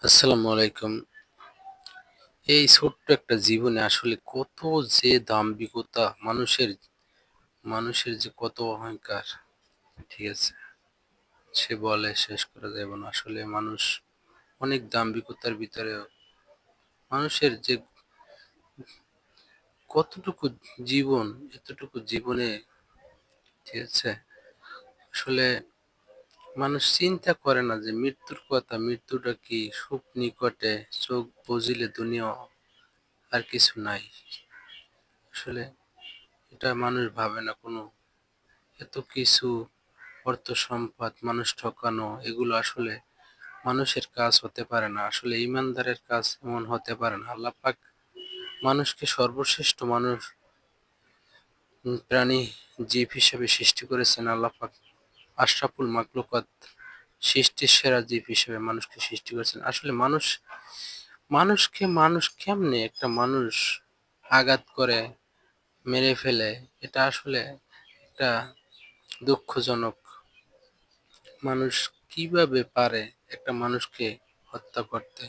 আসসালামু আলাইকুম। এই ছোট্ট একটা জীবনে আসলে কত যে দাম্ভিকতা, মানুষের যে কত অহংকার, ঠিক আছে? সে বলে শেষ করা যাবে না। আসলে মানুষ অনেক দাম্ভিকতার ভিতরেও মানুষের যে কতটুকু জীবন, এতটুকু জীবনে, ঠিক আছে? আসলে মানুষ চিন্তা করে না যে মৃত্যুর কথা, মৃত্যুটা কি খুব নিকটে, চোখ বুজিলে দুনিয়া আর কিছু নাই। আসলে এটা মানুষ ভাবে না কোনো। এত কিছু অর্থ সম্পদ, মানুষ ঠকানো, এগুলো আসলে মানুষের কাজ হতে পারে না। আসলে ইমানদারের কাজ এমন হতে পারে না। আল্লাহ পাক মানুষকে সর্বশ্রেষ্ঠ মানুষ, প্রাণী, জীব হিসেবে সৃষ্টি করেছেন। আল্লাহ পাক আশরাফুল মাখলুকাত, সৃষ্টির সেরা জীব হিসেবে মানুষকে সৃষ্টি করেছেন। আসলে মানুষ কেমনে একটা মানুষ আঘাত করে, মেরে ফেলে, এটা আসলে একটা দুঃখজনক। মানুষ কিভাবে পারে একটা মানুষকে হত্যা করতে?